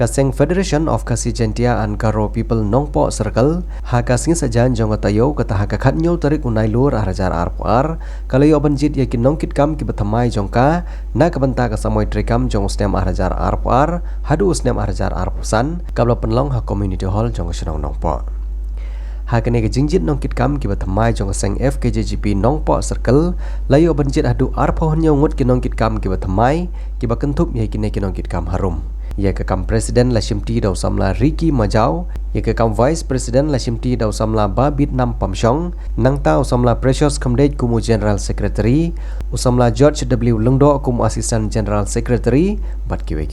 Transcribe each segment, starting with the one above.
Kaseng Federation of Kasijentia and Garo People Nongpo Circle hakasing sajan jong tayo kata hakakat nyo tarik unai lur arajar arpar kalau yo banjit yakin nongkit kam ki batamai jongka na kabanta ka samoy trikam jong usnem arajar arpar hadu usnem arajar arpusan kabla penlong ha community hall jong senong nongpo hakane ke jingjit nongkit kam ki batamai jong seng FKJGP Nongpo Circle layo banjit hadu arpoh nyo ngut ki nongkit kam ki batamai ki bakentup yakin ki nongkit kam harum ya ke kam presiden Lashimti Daw Samla Ricky Majau ya ke kam vice presiden Lashimti Daw Samla Babit Nam Pamsyong nang ta usamla Precious Kamdej kumu general secretary usamla George W Lengdo kumu assistant general secretary bat kiwe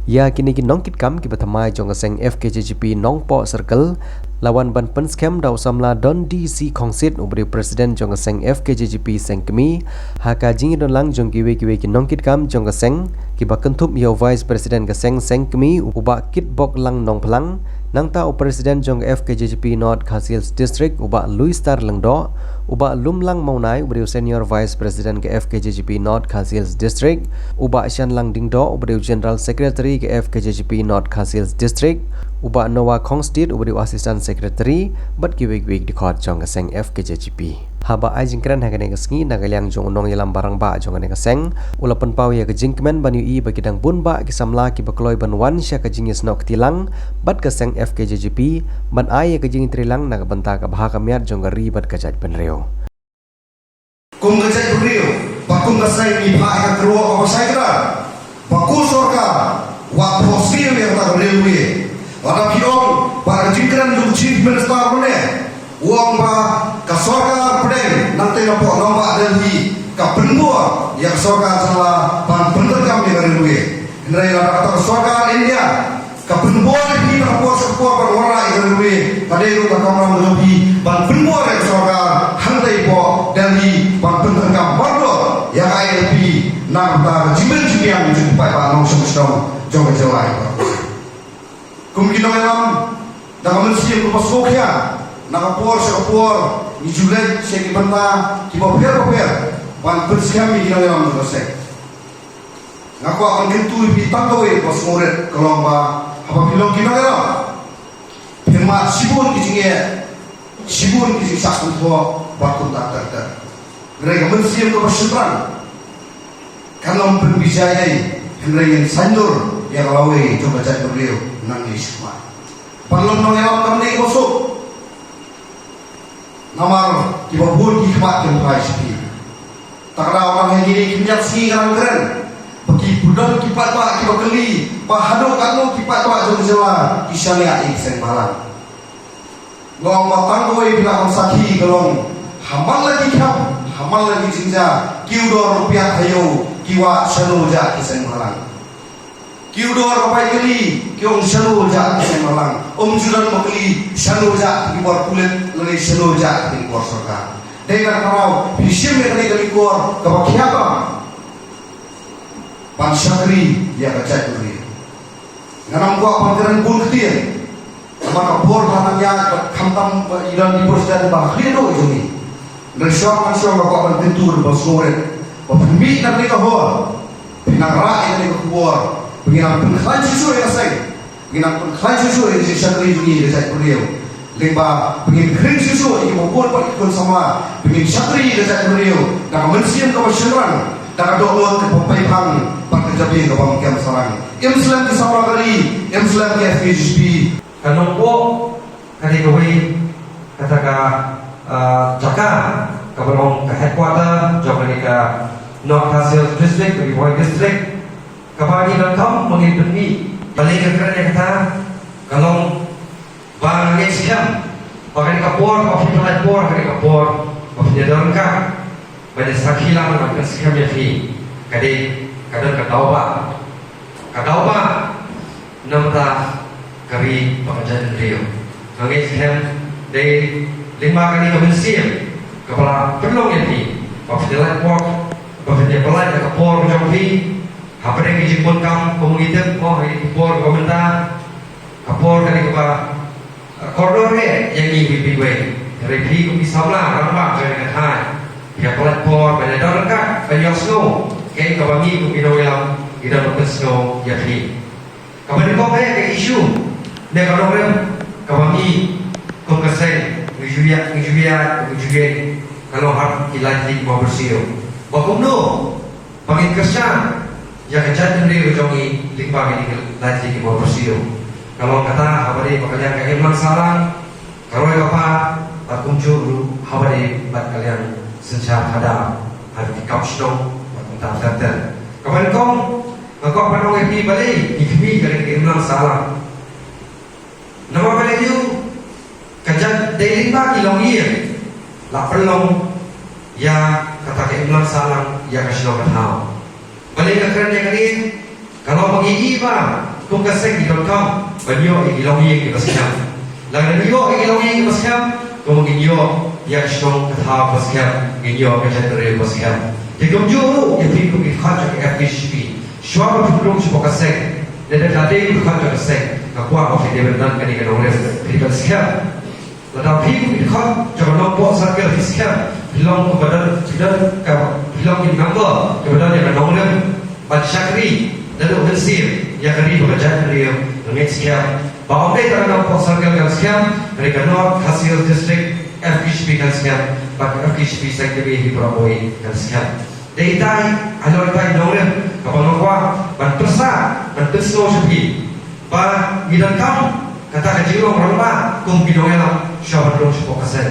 ya kini nongkit kam ki batamai jong seng FKJGP Nongpo Circle lawan ban pen scam daw samla don DC Kongsit ubri presiden jong seng FKJGP sengkemi haka jingi don lang jong kiwe ki nongkit kam jong seng ki bakentup yo vice presiden ke sengkemi uba kit bok lang nong pelang nang ta presiden jong FKJGP North Khasils District uba Louis Star Lengdo uba lumlang maunai ubri senior vice presiden ke FKJGP North Khasils District uba Shan Lang Dingdo ubri general secretary ke FKJGP North Khasils District uba Noah Kongstit ubri assistant secretary bat kiwe di khot jong seng FKJGP haba ai jingkran hagane ngasngi nagalyang jong unong yalam barang ba jong ane seng ulapan pau ya ke jingkmen banyu i bagi dang bun ba ki samla ki bakloi ban wan sya ke jingis nok tilang bat ke seng FKJGP ban ai ya ke jing trilang na banta ka bahaka miat jong ri bat ka jaj penreo kum ka jaj penreo bakum ka sai mi pha ka kro ko sai kra baku sorka wa posir yang ta railway wala piong para jingkran jong chief minister bone uang ba ka sorka pedeng nanti na po nomba Delhi ka penbuat yang sorka salah ban pendergam yang railway ndai la kata sorka India ka penbuat ni na po sepua ban wara railway kadai ru ka kamram Delhi ban penbuat yang sorka handai po Delhi ban pendergam bardo yang ILP na ta jimen jiang jumpai ba nong song jong jelai kumkin dalam dalam mesin lepas kokya nakapor sekapor ni julet segi banta kibaper pan persiami di dalam selesai ngaku akan kentu bitang kowe pas murid kelomba apa bilang kita dalam firman sibun kisi sakun po bakun tak mereka mesin lepas setran kalau berbijayai mereka yang sandur yang lawe coba cari beliau nangis semua. Perlu mengelak kami kosong. Namar kibabun kikmat kempai sepi. Tak ada orang yang gini kimjat si keren. Bagi budak kipat pak kibakeli. Pahaduk kamu kipat pak jom-joma. Isyaliat iksen balang. Ngomong matang kowe bila sakhi gelong. Hamal lagi kam, hamal lagi jinja. Kiudor rupiah hayo, kiwa senuja iksen balang. Kiudor kapai keli, kiong selu jak kisah malang. Judan makeli selu jak kibor kulit lari selu jak kibor sorga. Dengan karau bisim kali kor kapakiapa. Pan syakri ya kacai kuri. Nganam gua pangeran bun ketian. Maka bor tanahnya kamtam ilan dibor dan bahri do juni. Resyak mansyo gua pan pintur basore. Pembi nak ni kahor. Pinara ini kahor. Pengiran pengkhain susu yang saya, pengiran pengkhain susu yang saya cakap ini saya beliau. Lemba pengin kering susu yang membuat ikut sama pengin syakri yang saya beliau. Dan mensian kewasyuran dan doa kepepaihan perkejabi kepemikian sarang. Islam di sama kali, Islam di FKJGP. Kalau kali kau katakan jaka keberong ke headquarter, jauh dari ke North Khasils District, dari Boy District. Kapag inangkam mengintuni balik ke kerana kata kalau bang ngek siam pakai kapor pakai pelapor pakai kapor pakai dorangka banyak sakilan pakai siam ya fi kadang kadauba namta kari pengajian Rio ngek siam dari 5 kali kebensiam kepala pelong ya fi pakai pelapor pakai pelai kapor jam fi apa yang dijemput kamu komunitas mau hari kapor komentar kapor kali kepa koridor yang ini bibi dari pi kami sabla rampak dari kata ya platform pada dorangkat pada snow kayak kawangi kami doang kita berkesno ya pi Kapan kau banyak ke isu, dia kalau orang kawangi kau keseng, ngejubiat, kalau harap kilat di mau bersih. Bakum no, pangin kerja, ya kerja sendiri ujongi limbah ini lagi di mau bersih. Kalau kata habari bakalian kalian salang, kalau apa, bakum juru habari bat kalian senja pada hari kapsdong, bakum tak. Kapan kau pernah ngerti balik, ikmi kalian salang. Nama balik itu kerja daily pagi longier, lapelong ya kata keimbang salang ya kasih tahu. Balik kerja kalian kalau pagi iba kau kasih di dalam banyo ilongier di pasca. Lalu banyo ilongier di pasca kau menginyo ya kasih tahu pasca, menginyo kerja dari pasca. Jadi kau jauh ya pergi ke kerja ke FPSP. Suara penduduk sebuah kasih, dan tadi itu kerja kasih. Aku apa sih dia benar kan ikan orang kita sekian. Tetapi kita jangan nampak sakit sekian. Bilang kepada bilang ini number kepada yang orang baca syakri dan bersih yang kini bekerja dari langit sekian. Bahawa mereka nampak sakit kan sekian. Mereka nak hasil distrik FPSP kan sekian. Bagi FPSP sekali di Prabowo kan sekian. Dari tadi, alor tadi orang kapal nakwa berpersah berpersah sepi. Ba gidan kam kata kajiro orang ba kung ginoela siya berong siya pokasen